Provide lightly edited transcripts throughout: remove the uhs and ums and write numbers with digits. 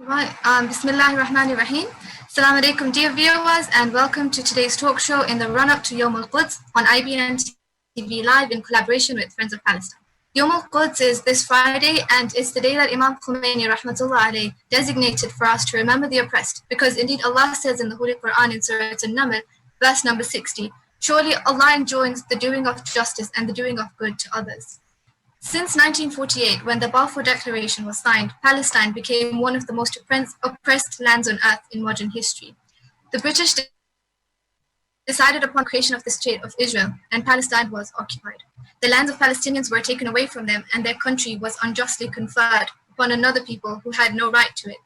Right. Bismillahir Rahmanir Rahim. Assalamu alaikum, dear viewers, and welcome to today's talk show in the run-up to Yom al-Quds on IBN TV Live in collaboration with Friends of Palestine. Yom al-Quds is this Friday, and it's the day that Imam Khomeini rahmatullah alayh designated for us to remember the oppressed, because indeed Allah says in the Holy Quran in Surah An-Naml, verse number 60, surely Allah enjoins the doing of justice and the doing of good to others. Since 1948, when the Balfour Declaration was signed, Palestine became one of the most oppressed lands on earth in modern history. The British decided upon the creation of the State of Israel, and Palestine was occupied. The lands of Palestinians were taken away from them, and their country was unjustly conferred upon another people who had no right to it.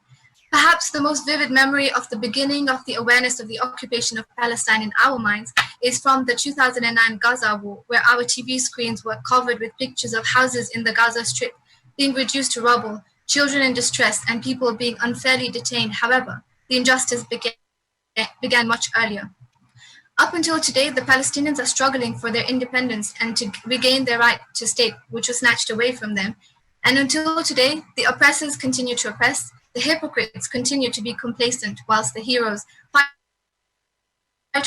Perhaps the most vivid memory of the beginning of the awareness of the occupation of Palestine in our minds is from the 2009 Gaza war, where our TV screens were covered with pictures of houses in the Gaza Strip being reduced to rubble, children in distress, and people being unfairly detained. However, the injustice began much earlier. Up until today, the Palestinians are struggling for their independence and to regain their right to state, which was snatched away from them. And until today, the oppressors continue to oppress. The hypocrites continue to be complacent, whilst the heroes fight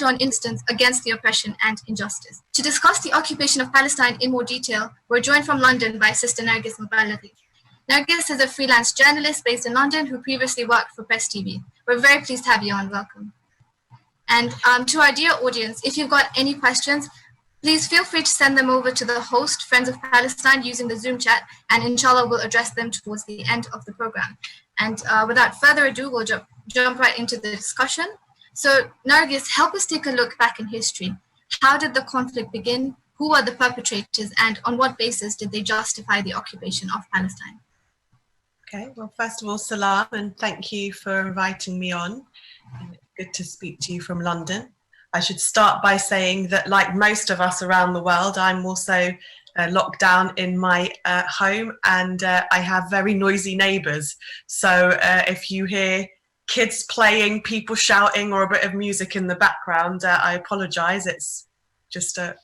on instance against the oppression and injustice. To discuss the occupation of Palestine in more detail, we're joined from London by Sister Narges Moballeghi. Narges is a freelance journalist based in London who previously worked for Press TV. We're very pleased to have you on. Welcome. And to our dear audience, if you've got any questions, please feel free to send them over to the host, Friends of Palestine, using the Zoom chat, and inshallah we'll address them towards the end of the program. And without further ado, we'll jump right into the discussion. So Narges, help us take a look back in history. How did the conflict begin? Who are the perpetrators? And on what basis did they justify the occupation of Palestine? Okay, well, first of all, salam, and thank you for inviting me on. Good to speak to you from London. I should start by saying that, like most of us around the world, I'm also locked down in my home, and I have very noisy neighbours. So if you hear kids playing, people shouting, or a bit of music in the background, I apologise. It's just a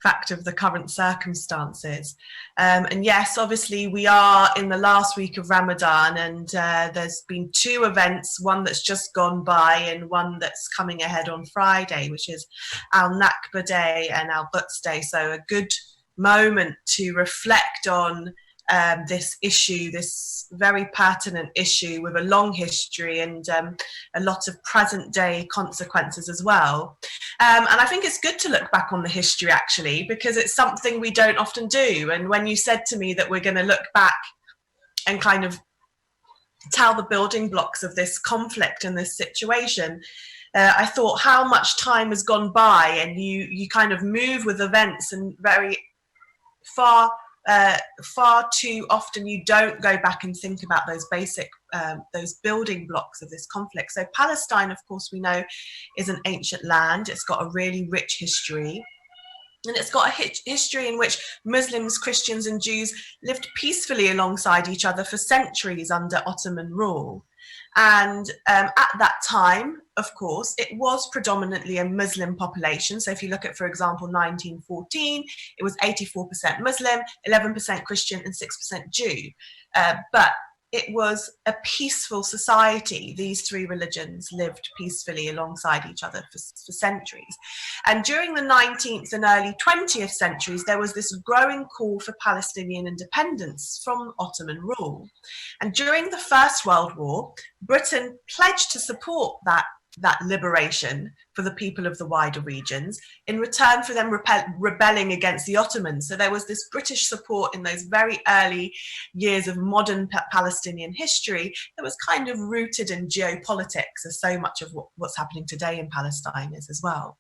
fact of the current circumstances. And yes, obviously we are in the last week of Ramadan, and there's been two events, one that's just gone by and one that's coming ahead on Friday, which is Al-Nakba Day and Al-Quds Day. So a good moment to reflect on this issue, this very pertinent issue with a long history and a lot of present day consequences as well. And I think it's good to look back on the history, actually, because it's something we don't often do. And when you said to me that we're going to look back and kind of tell the building blocks of this conflict and this situation, I thought how much time has gone by, and you kind of move with events, and very far too often you don't go back and think about those basic, those building blocks of this conflict. So Palestine, of course, we know is an ancient land. It's got a really rich history. And it's got a history in which Muslims, Christians and Jews lived peacefully alongside each other for centuries under Ottoman rule. And at that time, of course, it was predominantly a Muslim population. So if you look at, for example, 1914, it was 84% Muslim, 11% Christian and 6% Jew. But it was a peaceful society. These three religions lived peacefully alongside each other for centuries. And during the 19th and early 20th centuries, there was this growing call for Palestinian independence from Ottoman rule. And during the First World War, Britain pledged to support that liberation for the people of the wider regions in return for them rebelling against the Ottomans. So there was this British support in those very early years of modern Palestinian history that was kind of rooted in geopolitics, as so much of what's happening today in Palestine is as well.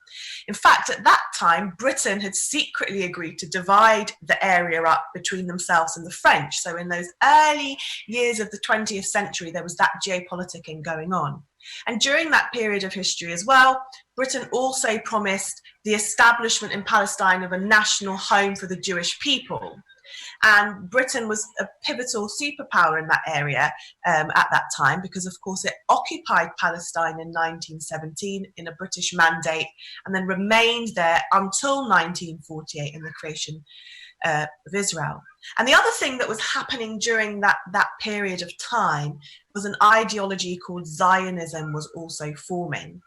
In fact, at that time, Britain had secretly agreed to divide the area up between themselves and the French. So in those early years of the 20th century, there was that geopoliticking going on. And during that period of history as well, Britain also promised the establishment in Palestine of a national home for the Jewish people. And Britain was a pivotal superpower in that area at that time, because of course it occupied Palestine in 1917 in a British mandate, and then remained there until 1948 in the creation of Israel. And the other thing that was happening during that period of time was an ideology called Zionism was also forming.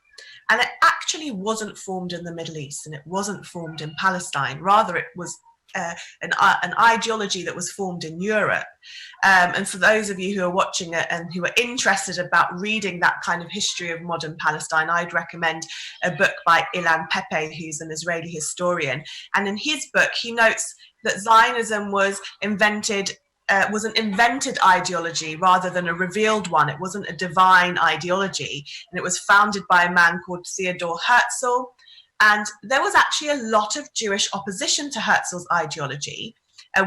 And it actually wasn't formed in the Middle East, and it wasn't formed in Palestine. Rather, it was an ideology that was formed in Europe. And for those of you who are watching it and who are interested about reading that kind of history of modern Palestine, I'd recommend a book by Ilan Pepe, who's an Israeli historian. And in his book, he notes that Zionism was an invented ideology rather than a revealed one. It wasn't a divine ideology, and it was founded by a man called Theodor Herzl. And there was actually a lot of Jewish opposition to Herzl's ideology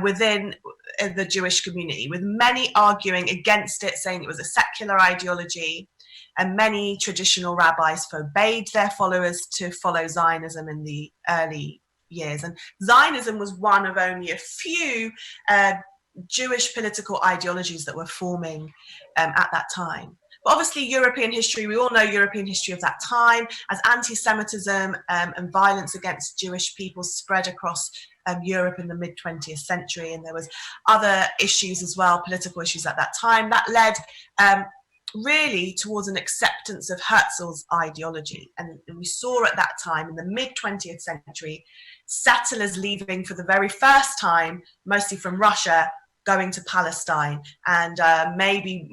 within the Jewish community, with many arguing against it, saying it was a secular ideology. And many traditional rabbis forbade their followers to follow Zionism in the early years. And Zionism was one of only a few Jewish political ideologies that were forming at that time. But obviously, European history, we all know European history of that time, as anti-Semitism and violence against Jewish people spread across Europe in the mid-20th century. And there was other issues as well, political issues at that time, that led really towards an acceptance of Herzl's ideology. And we saw at that time, in the mid-20th century, settlers leaving for the very first time, mostly from Russia, going to Palestine. And maybe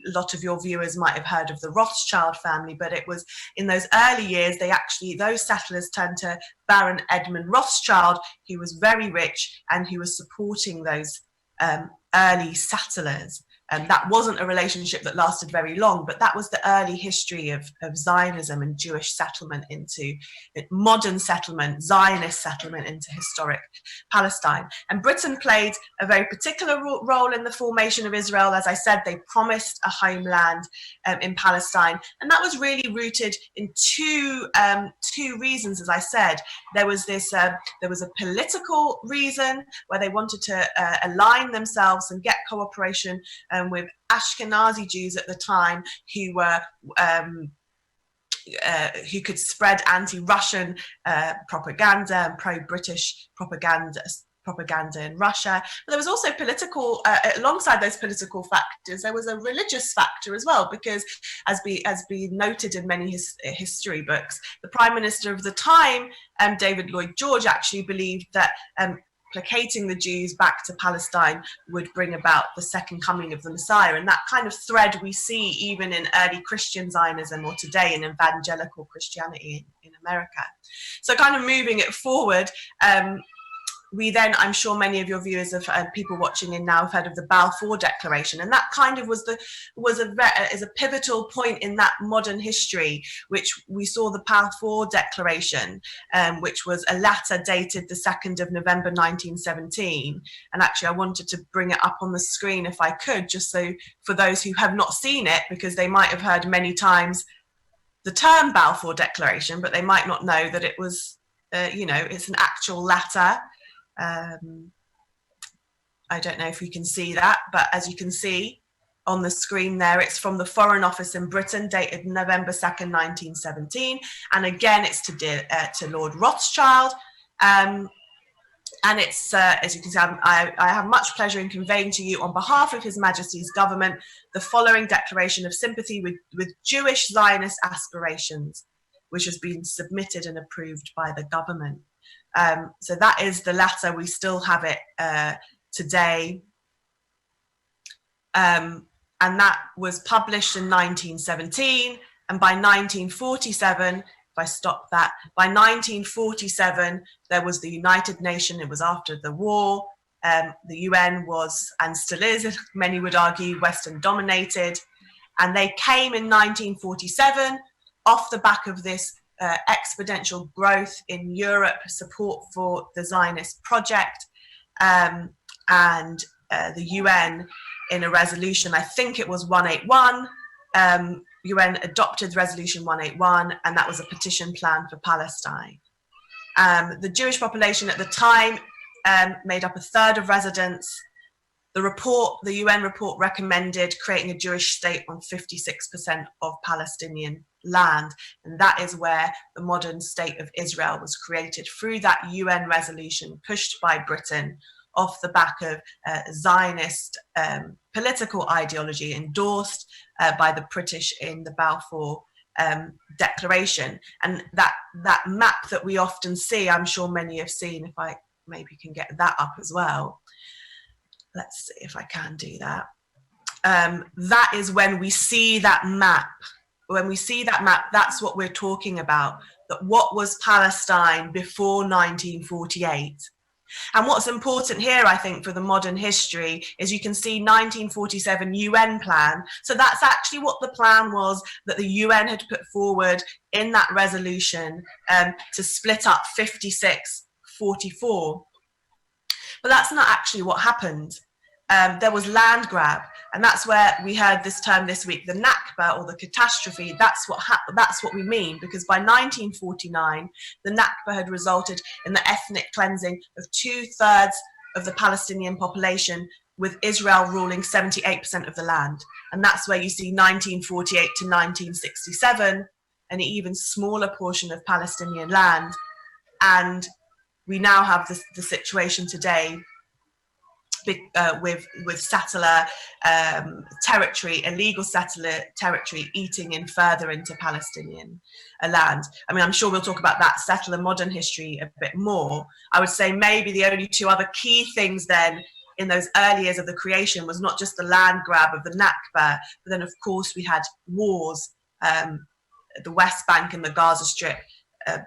a lot of your viewers might have heard of the Rothschild family, but it was in those early years, those settlers turned to Baron Edmund Rothschild, who was very rich and who was supporting those early settlers. And that wasn't a relationship that lasted very long, but that was the early history of Zionism and Jewish settlement into modern settlement, Zionist settlement into historic Palestine. And Britain played a very particular role in the formation of Israel. As I said, they promised a homeland in Palestine. And that was really rooted in two reasons, as I said. There was a political reason where they wanted to align themselves and get cooperation with Ashkenazi Jews at the time who were who could spread anti-Russian propaganda and pro-British propaganda in Russia. But there was also political, alongside those political factors, there was a religious factor as well, because as been noted in many history books, the Prime Minister of the time, David Lloyd George, actually believed that placating the Jews back to Palestine would bring about the second coming of the Messiah. And that kind of thread we see even in early Christian Zionism, or today in evangelical Christianity in America. So kind of moving it forward, we then, I'm sure many of your viewers of people watching in now have heard of the Balfour Declaration, and that kind of is a pivotal point in that modern history, which we saw the Balfour Declaration, which was a letter dated the 2nd of November 1917. And actually, I wanted to bring it up on the screen if I could, just so for those who have not seen it, because they might have heard many times the term Balfour Declaration, but they might not know that it was, it's an actual letter. I don't know if you can see that, but as you can see on the screen there, it's from the Foreign Office in Britain, dated November 2nd, 1917. And again, it's to Lord Rothschild. And it's, as you can see, I have much pleasure in conveying to you on behalf of His Majesty's government the following declaration of sympathy with Jewish Zionist aspirations, which has been submitted and approved by the government. So that is the letter. We still have it today. And that was published in 1917. And by 1947, if I stop that, by 1947, there was the United Nations. It was after the war. The UN was, and still is, many would argue, Western dominated. And they came in 1947 off the back of this exponential growth in Europe, support for the Zionist project, and the UN in a resolution, I think it was 181, UN adopted resolution 181, and that was a petition plan for Palestine. The Jewish population at the time made up a third of residents. The UN report recommended creating a Jewish state on 56% of Palestinian land. And that is where the modern state of Israel was created, through that UN resolution pushed by Britain off the back of Zionist political ideology, endorsed by the British in the Balfour Declaration. And that map that we often see, I'm sure many have seen, if I maybe can get that up as well. Let's see if I can do that. That is when we see that map. When we see that map, that's what we're talking about. That what was Palestine before 1948? And what's important here, I think, for the modern history is you can see 1947 UN plan. So that's actually what the plan was that the UN had put forward in that resolution, to split up 56-44. But that's not actually what happened. There was land grab, and that's where we heard this term this week, the Nakba, or the catastrophe. That's what we mean, because by 1949, the Nakba had resulted in the ethnic cleansing of 2/3 of the Palestinian population, with Israel ruling 78% of the land. And that's where you see 1948 to 1967, an even smaller portion of Palestinian land. And we now have the situation today with settler territory, illegal settler territory, eating in further into Palestinian land. I mean, I'm sure we'll talk about that settler modern history a bit more. I would say maybe the only two other key things then in those early years of the creation was not just the land grab of the Nakba, but then of course we had wars, the West Bank and the Gaza Strip.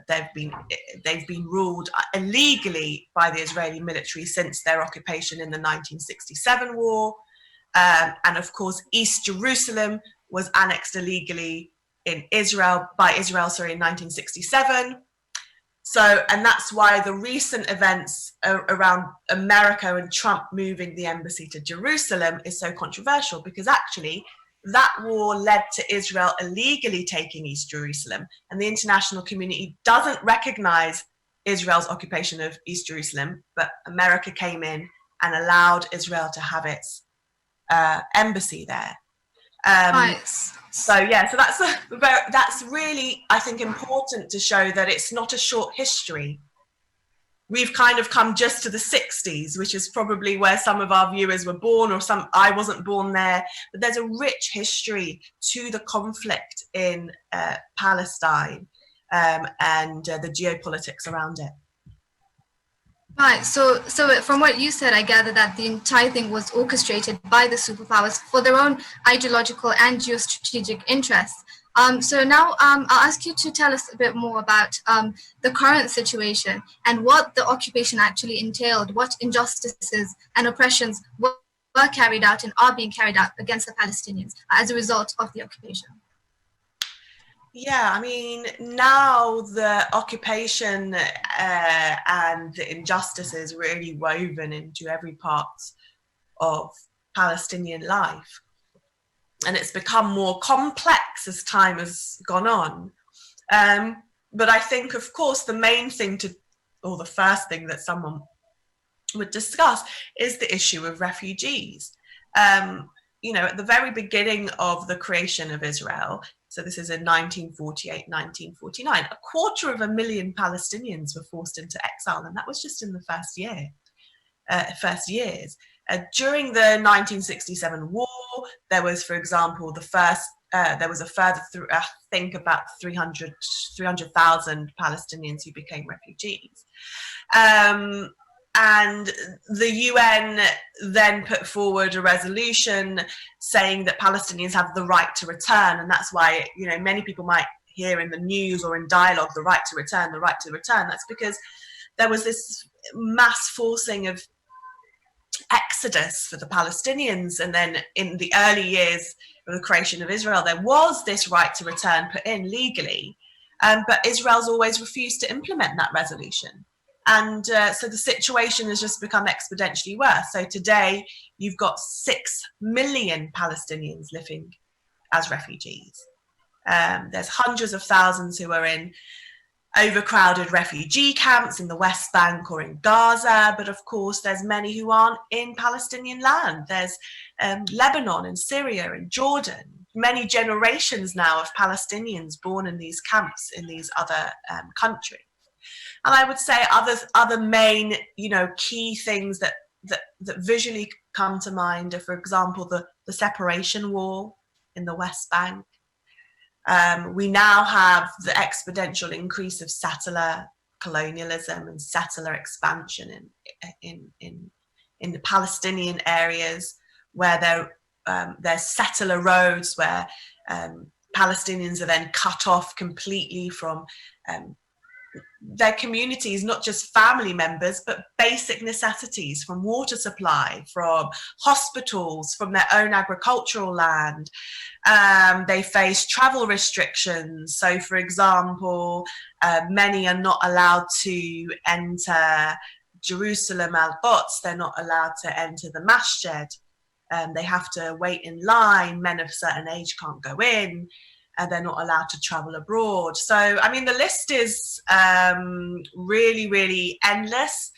They've been ruled illegally by the Israeli military since their occupation in the 1967 war, and of course East Jerusalem was annexed illegally by Israel in 1967. So, and that's why the recent events around America and Trump moving the embassy to Jerusalem is so controversial, because actually that war led to Israel illegally taking East Jerusalem, and the international community doesn't recognize Israel's occupation of East Jerusalem, but America came in and allowed Israel to have its embassy there. Nice. So yeah, so that's really, I think, important to show that it's not a short history. We've kind of come just to the 60s, which is probably where some of our viewers were born, or I wasn't born there, but there's a rich history to the conflict in Palestine, and the geopolitics around it. Right, so from what you said, I gather that the entire thing was orchestrated by the superpowers for their own ideological and geostrategic interests. So now I'll ask you to tell us a bit more about the current situation and what the occupation actually entailed, what injustices and oppressions were carried out and are being carried out against the Palestinians as a result of the occupation. Yeah, I mean, now the occupation and the injustices really woven into every part of Palestinian life. And it's become more complex as time has gone on. But I think, of course, the main thing or the first thing that someone would discuss is the issue of refugees. You know, at the very beginning of the creation of Israel, so this is in 1948, 1949, 250,000 Palestinians were forced into exile, and that was just in the first years. During the 1967 war, there was, for example, there was a further, I think, about 300,000 Palestinians who became refugees. And the UN then put forward a resolution saying that Palestinians have the right to return. And that's why, you know, many people might hear in the news or in dialogue, the right to return, the right to return. That's because there was this mass forcing of exodus for the Palestinians. And then in the early years of the creation of Israel, there was this right to return put in legally. But Israel's always refused to implement that resolution. And so the situation has just become exponentially worse. So today, you've got 6 million Palestinians living as refugees. There's hundreds of thousands who are in overcrowded refugee camps in the West Bank or in Gaza. But of course, there's many who aren't in Palestinian land. There's Lebanon and Syria and Jordan. many generations now of Palestinians born in these camps in these other countries. And I would say other main, key things that visually come to mind are, for example, the separation wall in the West Bank. We now have the exponential increase of settler colonialism and settler expansion in the Palestinian areas, where there's settler roads where Palestinians are then cut off completely from their communities, not just family members, but basic necessities, from water supply, from hospitals, from their own agricultural land. They face travel restrictions. So, for example, many are not allowed to enter Jerusalem al-Quds. They're not allowed to enter the masjid. They have to wait in line. Men of a certain age can't go in. They're not allowed to travel abroad. So, I mean, the list is really, really endless.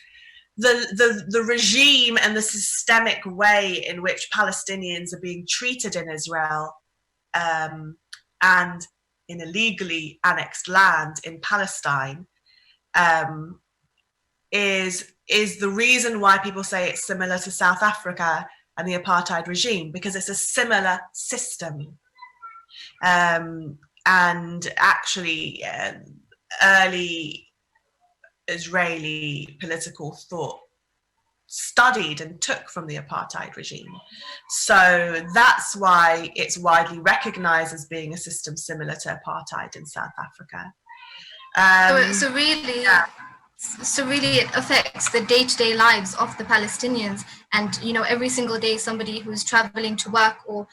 The regime and the systemic way in which Palestinians are being treated in Israel and in illegally annexed land in Palestine is the reason why people say it's similar to South Africa and the apartheid regime, because it's a similar system. And actually, early Israeli political thought studied and took from the apartheid regime. So that's why it's widely recognized as being a system similar to apartheid in South Africa. So really it affects the day-to-day lives of the Palestinians, and every single day somebody who's traveling to work or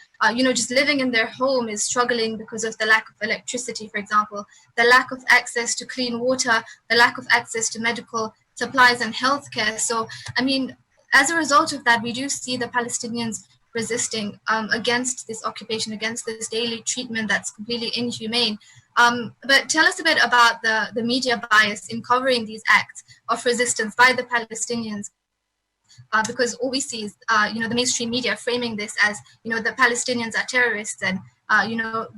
just living in their home is struggling because of the lack of electricity, for example, the lack of access to clean water, the lack of access to medical supplies and healthcare. So I mean, as a result of that, we do see the Palestinians resisting against this occupation, against this daily treatment that's completely inhumane. But tell us a bit about the media bias in covering these acts of resistance by the Palestinians, because all we see is, the mainstream media framing this as, the Palestinians are terrorists, and,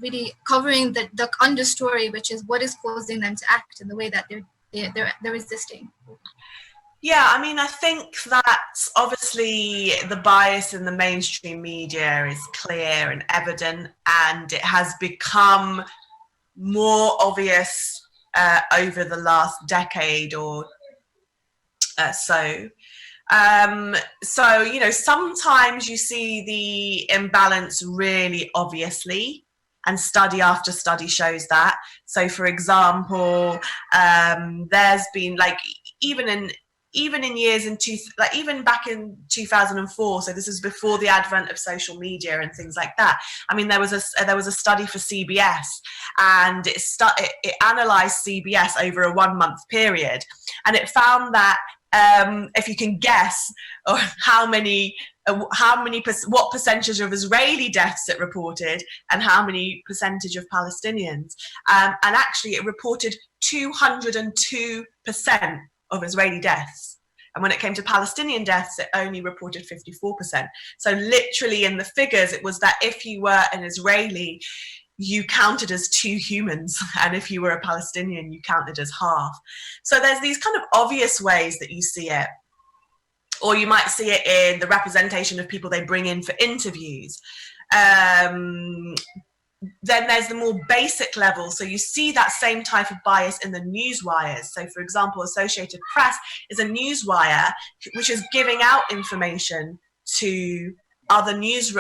really covering the understory, which is what is causing them to act in the way that they're resisting. Yeah, I mean, I think that obviously the bias in the mainstream media is clear and evident, and it has become more obvious over the last decade or so. Sometimes you see the imbalance really obviously, and study after study shows that. So, for example, there's been even in years even back in 2004, so this is before the advent of social media and things like that. I mean, there was a study for CBS, and it analysed CBS over a 1 month period, and it found that if you can guess what percentage of Israeli deaths it reported and how many percentage of Palestinians, and actually it reported 202% of Israeli deaths. And when it came to Palestinian deaths, it only reported 54%. So literally in the figures, it was that if you were an Israeli, you counted as 2 humans. And if you were a Palestinian, you counted as half. So there's these kind of obvious ways that you see it. Or you might see it in the representation of people they bring in for interviews. Then there's the more basic level. So you see that same type of bias in the news wires. So, for example, Associated Press is a news wire which is giving out information to other news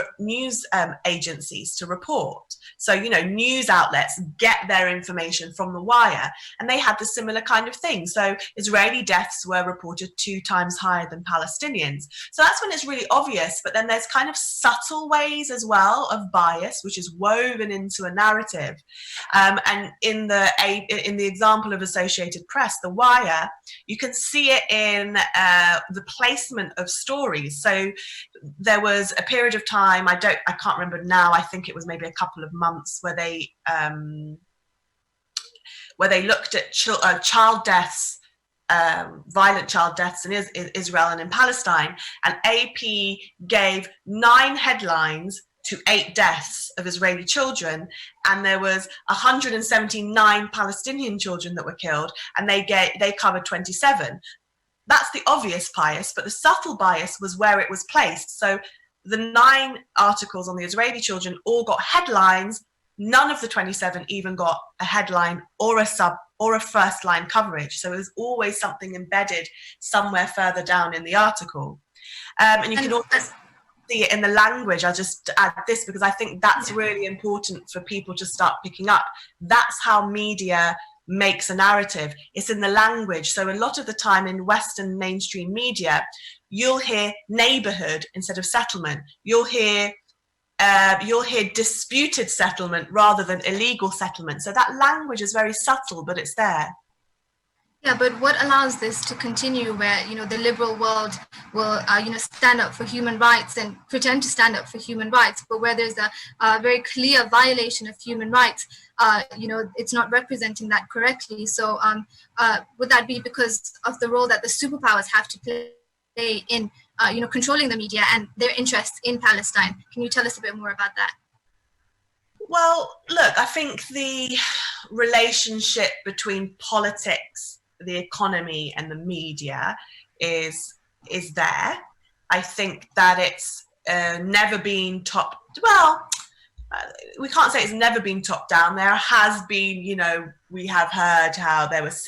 agencies to report. So, news outlets get their information from the wire, and they had the similar kind of thing. So Israeli deaths were reported 2 times higher than Palestinians. So that's when it's really obvious. But then there's kind of subtle ways as well of bias, which is woven into a narrative. And in the example of Associated Press, the wire, you can see it in the placement of stories. So there was a period of time, I can't remember now, I think it was maybe a couple of months, where they looked at child deaths, violent child deaths in Israel and in Palestine, and AP gave 9 headlines to 8 deaths of Israeli children, and there was 179 Palestinian children that were killed, and they covered 27. That's the obvious bias, but the subtle bias was where it was placed. So the 9 articles on the Israeli children all got headlines. None of the 27 even got a headline or a sub or a first line coverage. So it was always something embedded somewhere further down in the article. And you can also see it in the language. I'll just add this because I think that's really important for people to start picking up. That's how media makes a narrative. It's in the language. So a lot of the time in Western mainstream media, you'll hear neighborhood instead of settlement. You'll hear disputed settlement rather than illegal settlement. So that language is very subtle, but it's there. Yeah, but what allows this to continue where, the liberal world will, stand up for human rights and pretend to stand up for human rights, but where there's a very clear violation of human rights, it's not representing that correctly. So would that be because of the role that the superpowers have to play in, controlling the media and their interests in Palestine? Can you tell us a bit more about that? Well, look, I think the relationship between politics, the economy and the media is there. I think that it's never been we can't say it's never been top down. There has been, we have heard how there was,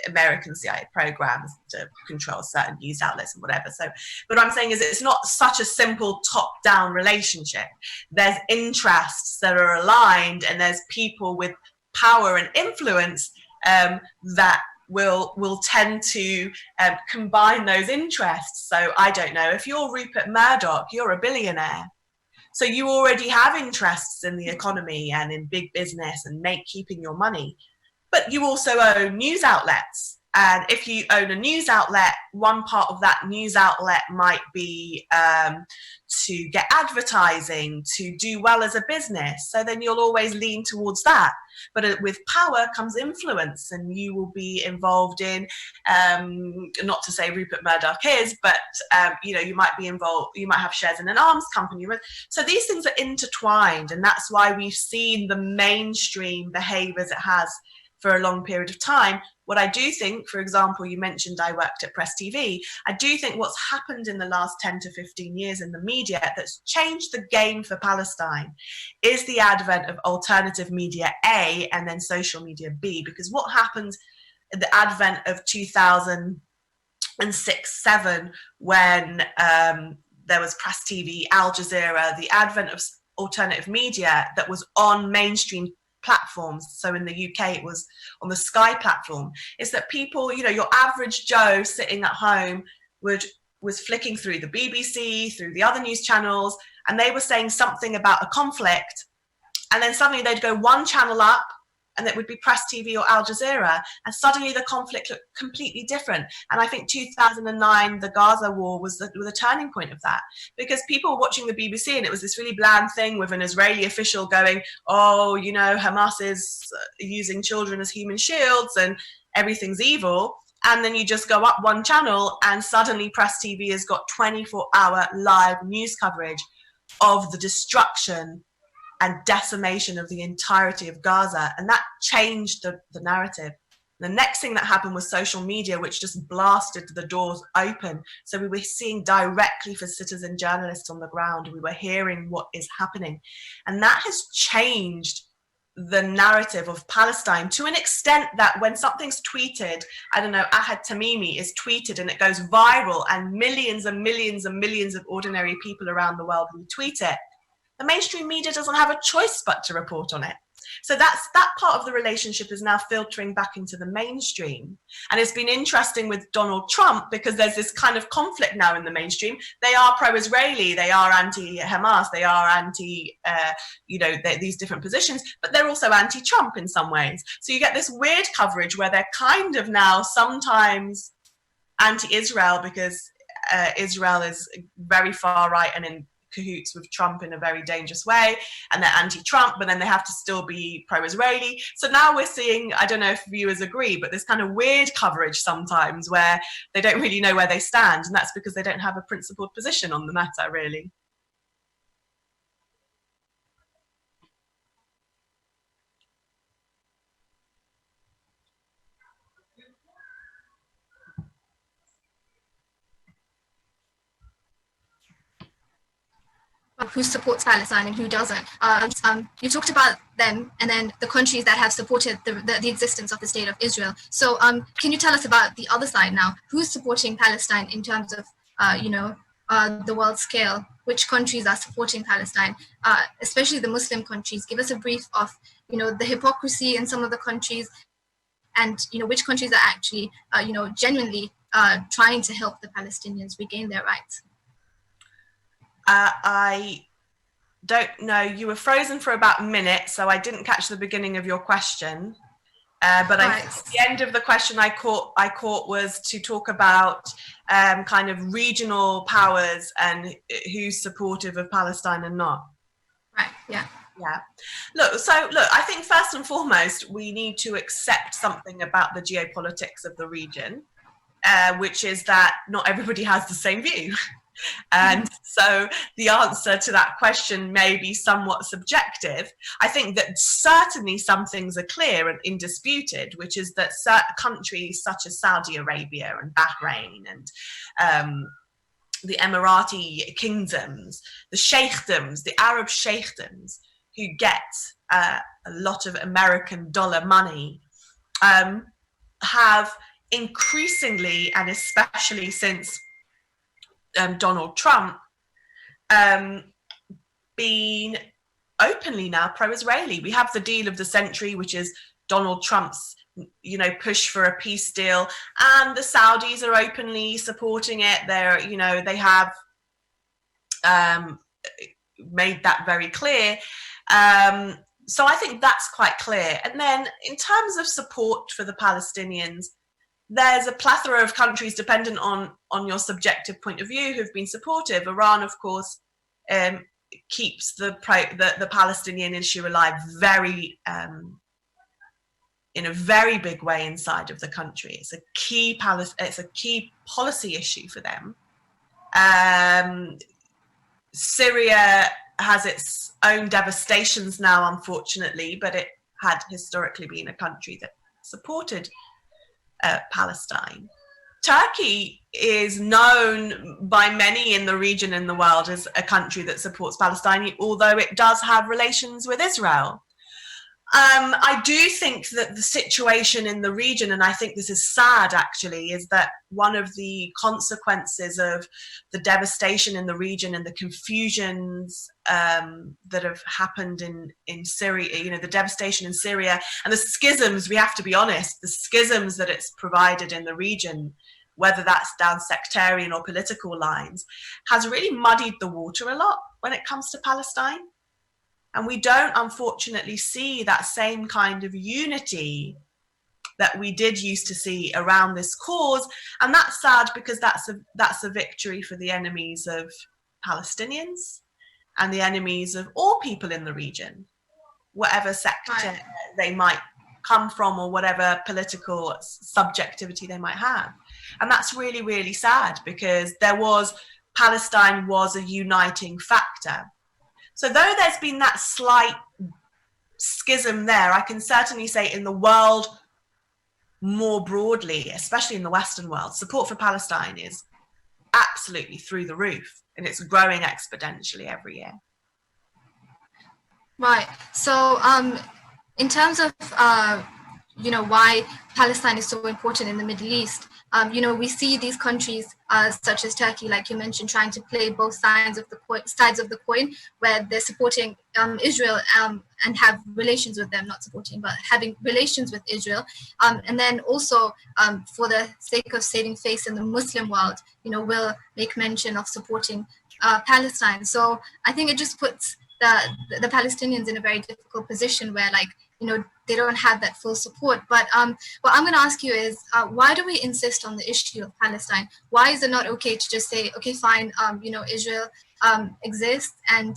American CIA programs to control certain news outlets and whatever. So, but what I'm saying is it's not such a simple top-down relationship. There's interests that are aligned, and there's people with power and influence that will tend to combine those interests. So I don't know, if you're Rupert Murdoch, you're a billionaire. So you already have interests in the economy and in big business and keeping your money. But you also own news outlets. And if you own a news outlet, one part of that news outlet might be to get advertising, to do well as a business. So then you'll always lean towards that. But with power comes influence, and you will be involved in, not to say Rupert Murdoch is, but you might be involved, you might have shares in an arms company. So these things are intertwined, and that's why we've seen the mainstream behave as it has for a long period of time. What I do think, for example, you mentioned I worked at Press TV. I do think what's happened in the last 10 to 15 years in the media that's changed the game for Palestine is the advent of alternative media A and then social media B. Because what happened at the advent of 2006-07, when there was Press TV, Al Jazeera, the advent of alternative media that was on mainstream platforms. So in the UK, it was on the Sky platform. Is that people, your average Joe sitting at home was flicking through the BBC, through the other news channels, and they were saying something about a conflict, and then suddenly they'd go one channel up, and it would be Press TV or Al Jazeera, and suddenly the conflict looked completely different. And I think 2009, the Gaza war was the turning point of that, because people were watching the BBC and it was this really bland thing with an Israeli official going, oh, Hamas is using children as human shields and everything's evil. And then you just go up one channel and suddenly Press TV has got 24-hour live news coverage of the destruction and decimation of the entirety of Gaza. And that changed the narrative. The next thing that happened was social media, which just blasted the doors open. So we were seeing directly for citizen journalists on the ground. We were hearing what is happening. And that has changed the narrative of Palestine to an extent that when something's tweeted, I don't know, Ahad Tamimi is tweeted and it goes viral and millions and millions and millions of ordinary people around the world retweet it, the mainstream media doesn't have a choice but to report on it. So that part of the relationship is now filtering back into the mainstream. And it's been interesting with Donald Trump because there's this kind of conflict now in the mainstream. They are pro-Israeli, they are anti-Hamas, they are anti, these different positions, but they're also anti-Trump in some ways. So you get this weird coverage where they're kind of now sometimes anti-Israel because Israel is very far right and in cahoots with Trump in a very dangerous way, and they're anti-Trump, but then they have to still be pro-Israeli. So now we're seeing, I don't know if viewers agree, but this kind of weird coverage sometimes where they don't really know where they stand, and that's because they don't have a principled position on the matter, really. who supports Palestine and who doesn't. You talked about them and then the countries that have supported the existence of the state of Israel. So can you tell us about the other side now? Who's supporting Palestine in terms of, the world scale? Which countries are supporting Palestine, especially the Muslim countries? Give us a brief of, the hypocrisy in some of the countries and, which countries are actually, genuinely trying to help the Palestinians regain their rights. I don't know. You were frozen for about a minute, so I didn't catch the beginning of your question. But I think the end of the question I caught was to talk about kind of regional powers and who's supportive of Palestine and not. Right. Yeah. Yeah. Look, I think first and foremost, we need to accept something about the geopolitics of the region, which is that not everybody has the same view. And so the answer to that question may be somewhat subjective. I think that certainly some things are clear and indisputed, which is that certain countries such as Saudi Arabia and Bahrain and the Emirati kingdoms, the sheikdoms, the Arab sheikdoms, who get a lot of American dollar money, have increasingly, and especially since Donald Trump, been openly now pro-Israeli. We have the deal of the century, which is Donald Trump's, push for a peace deal, and the Saudis are openly supporting it. They have made that very clear. So I think that's quite clear. And then in terms of support for the Palestinians, there's a plethora of countries, dependent on your subjective point of view, who've been supportive. Iran, of course, keeps the Palestinian issue alive in a very big way inside of the country. It's a key policy issue for them. Syria has its own devastations now, unfortunately, but it had historically been a country that supported Palestine. Turkey is known by many in the region and the world as a country that supports Palestine, although it does have relations with Israel. I do think that the situation in the region, and I think this is sad actually, is that one of the consequences of the devastation in the region and the confusions that have happened in Syria, the devastation in Syria and the schisms, we have to be honest, the schisms that it's provided in the region, whether that's down sectarian or political lines, has really muddied the water a lot when it comes to Palestine. And we don't, unfortunately, see that same kind of unity that we did used to see around this cause. And that's sad, because that's a victory for the enemies of Palestinians and the enemies of all people in the region, whatever sector they might come from or whatever political subjectivity they might have. And that's really, really sad, because Palestine was a uniting factor. So though there's been that slight schism there, I can certainly say in the world more broadly, especially in the Western world, support for Palestine is absolutely through the roof, and it's growing exponentially every year. Right. So in terms of, why Palestine is so important in the Middle East, we see these countries such as Turkey, like you mentioned, trying to play both sides of the coin, where they're supporting Israel and have relations with them, not supporting, but having relations with Israel. And then also, for the sake of saving face in the Muslim world, will make mention of supporting Palestine. So I think it just puts the Palestinians in a very difficult position where, they don't have that full support. But what I'm going to ask you is, why do we insist on the issue of Palestine? Why is it not okay to just say, okay, fine, Israel exists, and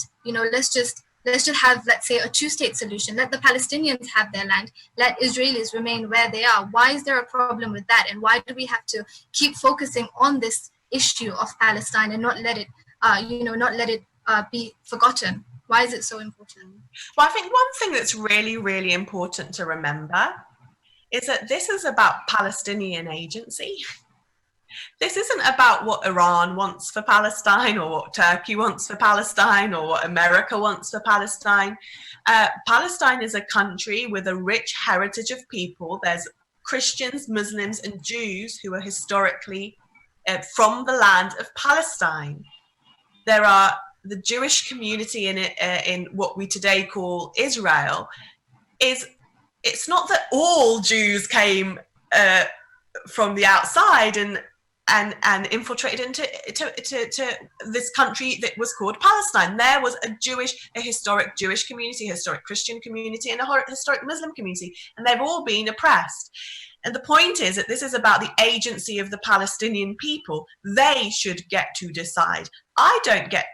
let's just have, let's say, a two-state solution. Let the Palestinians have their land. Let Israelis remain where they are. Why is there a problem with that? And why do we have to keep focusing on this issue of Palestine and not let it be forgotten? Why is it so important? Well, I think one thing that's really, really important to remember is that this is about Palestinian agency. This isn't about what Iran wants for Palestine or what Turkey wants for Palestine or what America wants for Palestine. Palestine is a country with a rich heritage of people. There's Christians, Muslims, and Jews who are historically from the land of Palestine. There are the Jewish community in what we today call Israel. It's not that all Jews came from the outside and infiltrated into this country that was called Palestine. There was a historic Jewish community, a historic Christian community, and a historic Muslim community, and they've all been oppressed. And the point is that this is about the agency of the Palestinian people. They should get to decide.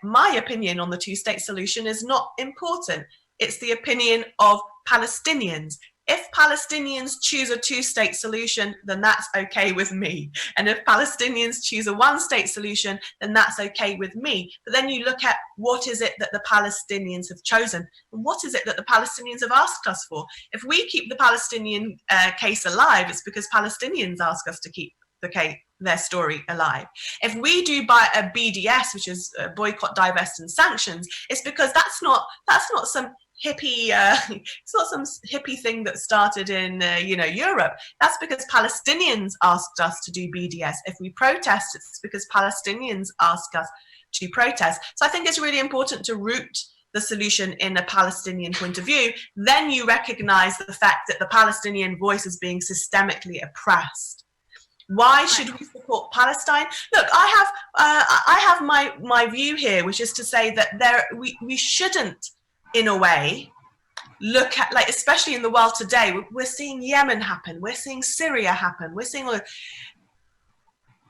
My opinion on the two-state solution is not important. It's the opinion of Palestinians. If Palestinians choose a two-state solution, then that's okay with me. And if Palestinians choose a one-state solution, then that's okay with me. But then you look at what is it that the Palestinians have chosen? And what is it that the Palestinians have asked us for? If we keep the Palestinian case alive, it's because Palestinians ask us to keep their story alive. If we do buy a BDS, which is boycott, divest, and sanctions, it's because that's not some hippie it's not some hippie thing that started in Europe. That's because Palestinians asked us to do BDS. If we protest, it's because Palestinians ask us to protest. So I think it's really important to root the solution in a Palestinian point of view. Then you recognize the fact that the Palestinian voice is being systemically oppressed. Why should we support Palestine? Look, I have my view here, which is to say that we shouldn't, in a way, look at, like, especially in the world today, we're seeing Yemen happen, we're seeing Syria happen, we're seeing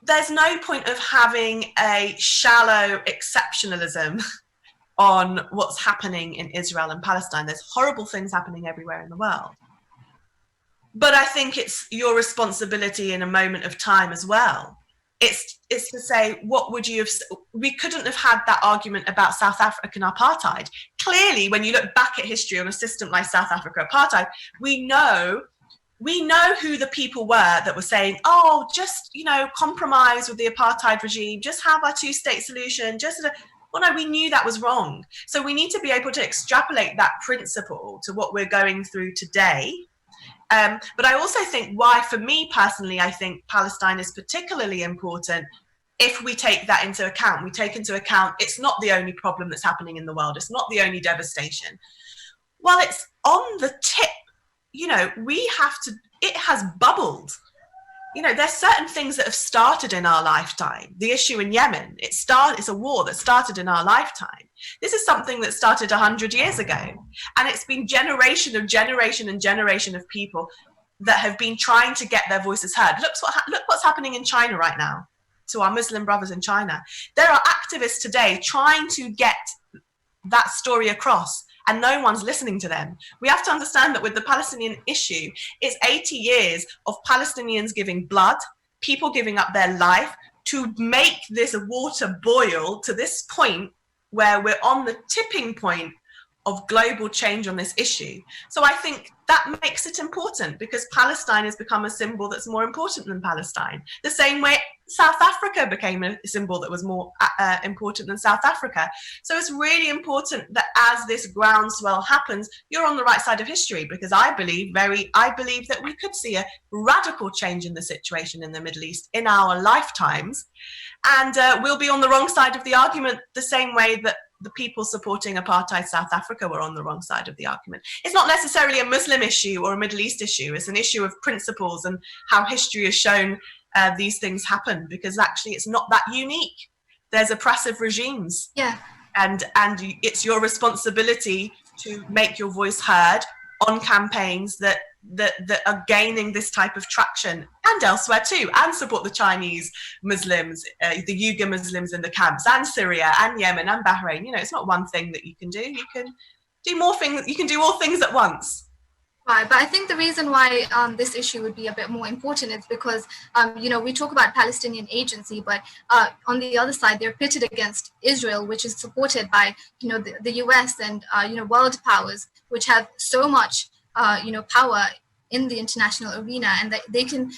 there's no point of having a shallow exceptionalism on what's happening in Israel and Palestine. There's horrible things happening everywhere in the world. But I think it's your responsibility in a moment of time as well. It's to say, what would you have? We couldn't have had that argument about South African apartheid. Clearly, when you look back at history on a system like South Africa apartheid, we know who the people were that were saying, oh, just, compromise with the apartheid regime, just have a two-state solution, well, no, we knew that was wrong. So we need to be able to extrapolate that principle to what we're going through today. But I also think for me personally, I think Palestine is particularly important if we take that into account. We take into account it's not the only problem that's happening in the world. It's not the only devastation. Well, it's on the tip. It has bubbled. There's certain things that have started in our lifetime. The issue in Yemen, it's a war that started in our lifetime. This is something that started 100 years ago. And it's been generation and generation of people that have been trying to get their voices heard. Look what's happening in China right now, to our Muslim brothers in China. There are activists today trying to get that story across, and no one's listening to them. We have to understand that with the Palestinian issue, it's 80 years of Palestinians giving blood, people giving up their life to make this water boil to this point where we're on the tipping point of global change on this issue. So I think that makes it important, because Palestine has become a symbol that's more important than Palestine. The same way South Africa became a symbol that was more important than South Africa. So it's really important that as this groundswell happens, you're on the right side of history, because I believe that we could see a radical change in the situation in the Middle East in our lifetimes. And we'll be on the wrong side of the argument the same way that the people supporting apartheid South Africa were on the wrong side of the argument. It's not necessarily a Muslim issue or a Middle East issue. It's an issue of principles and how history has shown these things happen, because actually it's not that unique. There's oppressive regimes. Yeah. And it's your responsibility to make your voice heard on campaigns that are gaining this type of traction, and elsewhere too, and support the Chinese Muslims, the Uyghur Muslims in the camps, and Syria and Yemen and Bahrain. It's not one thing that you can do. You can do more things. You can do all things at once. Right, but I think the reason why this issue would be a bit more important is because, we talk about Palestinian agency, but on the other side, they're pitted against Israel, which is supported by, the US and, world powers, which have so much, power in the international arena, and that they can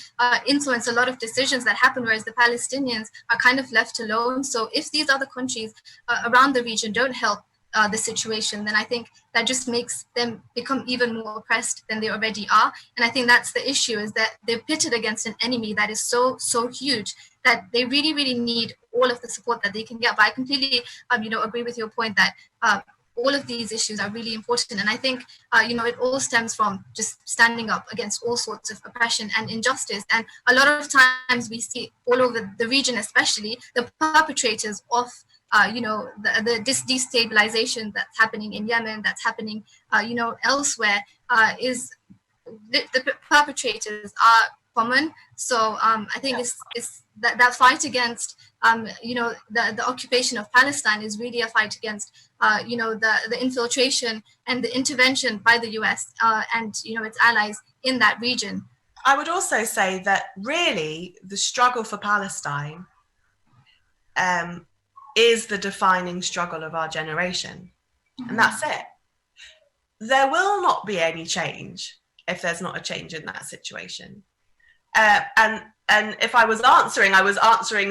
influence a lot of decisions that happen, whereas the Palestinians are kind of left alone. So if these other countries around the region don't help the situation, then I think that just makes them become even more oppressed than they already are. And I think that's the issue, is that they're pitted against an enemy that is so huge that they really, really need all of the support that they can get. But I completely, agree with your point that all of these issues are really important. And I think, it all stems from just standing up against all sorts of oppression and injustice. And a lot of times we see all over the region, especially the perpetrators of the destabilization that's happening in Yemen, that's happening, elsewhere, is the perpetrators are common. So I think it's that fight against, the occupation of Palestine is really a fight against, the infiltration and the intervention by the US and, its allies in that region. I would also say that really the struggle for Palestine is the defining struggle of our generation. And that's it. There will not be any change if there's not a change in that situation. And if I was answering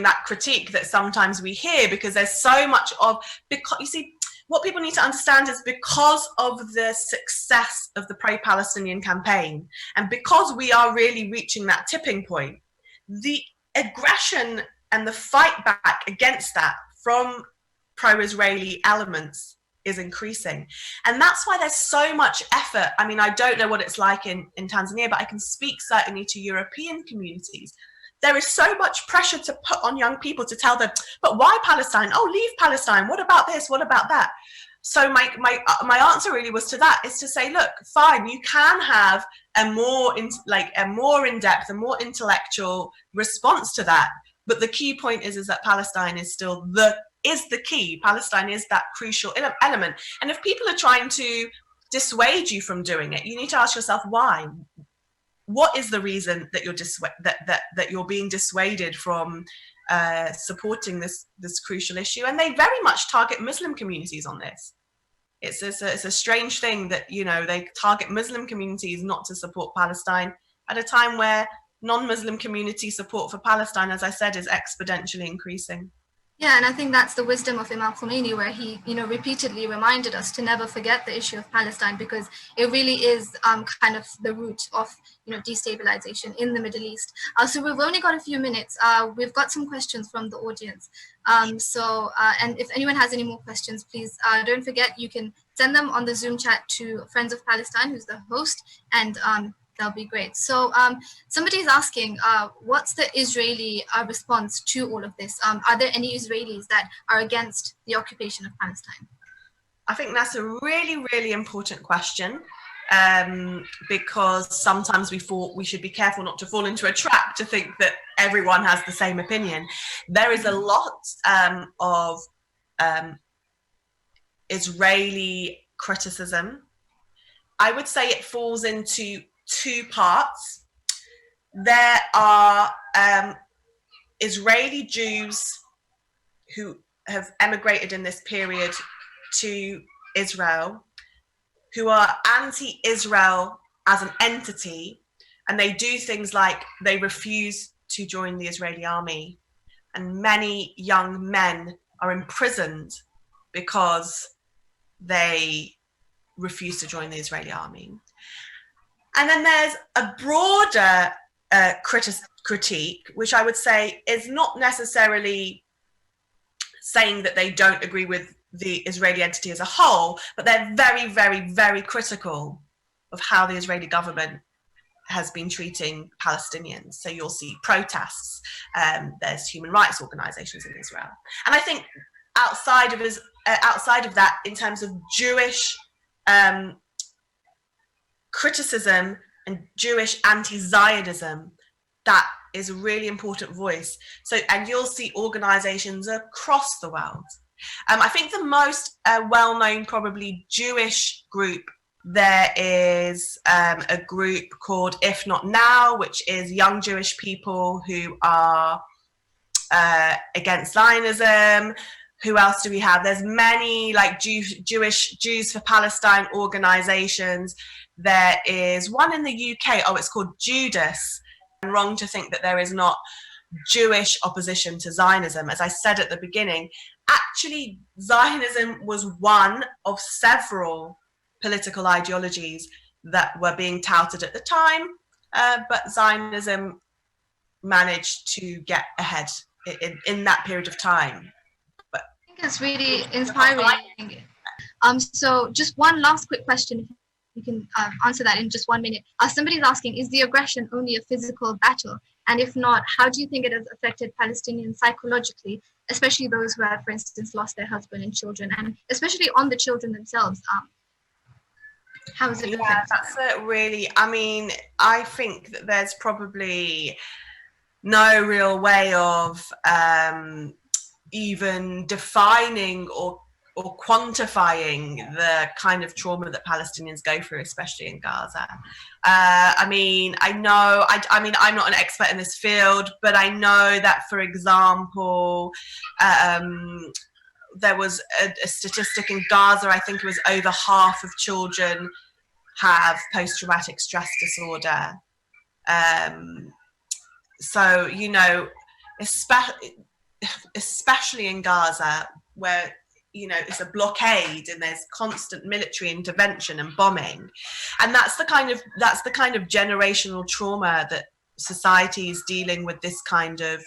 that critique that sometimes we hear, because there's so much of, because you see, what people need to understand is because of the success of the pro-Palestinian campaign, and because we are really reaching that tipping point, the aggression and the fight back against that from pro-Israeli elements is increasing. And that's why there's so much effort. I mean, I don't know what it's like in Tanzania, but I can speak certainly to European communities. There is so much pressure to put on young people to tell them, but why Palestine? Oh, leave Palestine. What about this? What about that? So my answer really was to that, is to say, look, fine, you can have a more in-depth, a more intellectual response to that. But the key point is that Palestine is still the key. Palestine is that crucial element. And if people are trying to dissuade you from doing it, you need to ask yourself why. What is the reason that you're that you're being dissuaded from supporting this crucial issue? And they very much target Muslim communities on this. It's a strange thing that, they target Muslim communities not to support Palestine at a time where non-Muslim community support for Palestine, as I said, is exponentially increasing. Yeah, and I think that's the wisdom of Imam Khomeini, where he, repeatedly reminded us to never forget the issue of Palestine, because it really is kind of the root of, destabilization in the Middle East. So we've only got a few minutes. We've got some questions from the audience. And if anyone has any more questions, please don't forget, you can send them on the Zoom chat to Friends of Palestine, who's the host, and that'll be great. So somebody's asking, what's the Israeli response to all of this? Are there any Israelis that are against the occupation of Palestine? I think that's a really, really important question, because sometimes we should be careful not to fall into a trap to think that everyone has the same opinion. There is a lot of Israeli criticism. I would say it falls into two parts. There are Israeli Jews who have emigrated in this period to Israel, who are anti-Israel as an entity, and they do things like they refuse to join the Israeli army, and many young men are imprisoned because they refuse to join the Israeli army. And then there's a broader critique, which I would say is not necessarily saying that they don't agree with the Israeli entity as a whole, but they're very, very, very critical of how the Israeli government has been treating Palestinians. So you'll see protests, there's human rights organizations in Israel. And I think outside of that, in terms of Jewish criticism and Jewish anti-Zionism, that is a really important voice. So, and you'll see organizations across the world. I think the most well-known probably Jewish group, there is a group called If Not Now, which is young Jewish people who are against Zionism. Who else do we have? There's many like Jews for Palestine organizations. There is one in the UK. Oh, it's called Judas. I'm wrong to think that there is not Jewish opposition to Zionism. As I said at the beginning, actually Zionism was one of several political ideologies that were being touted at the time, but Zionism managed to get ahead in that period of time. I think it's really inspiring. So just one last quick question, if you can answer that in just 1 minute. Somebody's asking, is the aggression only a physical battle? And if not, how do you think it has affected Palestinians psychologically, especially those who have, for instance, lost their husband and children, and especially on the children themselves? How is it affected? Yeah, that's it really. I mean, I think that there's probably no real way of even defining or quantifying the kind of trauma that Palestinians go through, especially in Gaza. I mean, I know, I mean, I'm not an expert in this field, but I know that, for example, there was a statistic in Gaza, I think it was over half of children have post-traumatic stress disorder. So, you know, especially in Gaza, where, you know, it's a blockade and there's constant military intervention and bombing, and that's the kind of generational trauma that societies dealing with this kind of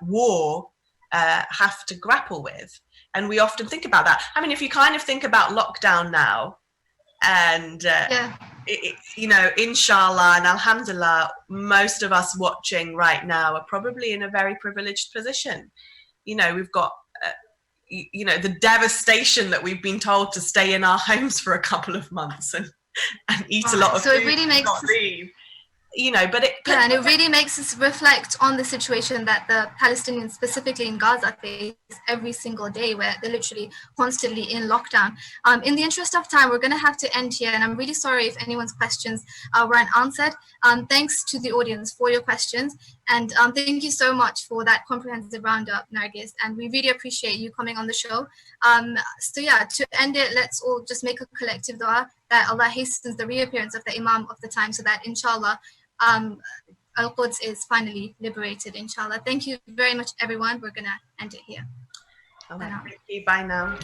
war have to grapple with. And we often think about that. I mean, if you kind of think about lockdown now, and you know, inshallah and alhamdulillah, most of us watching right now are probably in a very privileged position. You know, we've got you know, the devastation that we've been told to stay in our homes for a couple of months and eat a lot of food, it really makes not leave. You know, but and it really makes us reflect on the situation that the Palestinians, specifically in Gaza, face every single day, where they're literally constantly in lockdown. In the interest of time, we're going to have to end here, and I'm really sorry if anyone's questions weren't answered. Thanks to the audience for your questions, and thank you so much for that comprehensive roundup, Narges, and we really appreciate you coming on the show. So yeah, to end it, let's all just make a collective dua that Allah hastens the reappearance of the Imam of the time, so that inshallah Al-Quds is finally liberated, inshallah. Thank you very much, everyone. We're gonna end it here. Thank you. Bye now.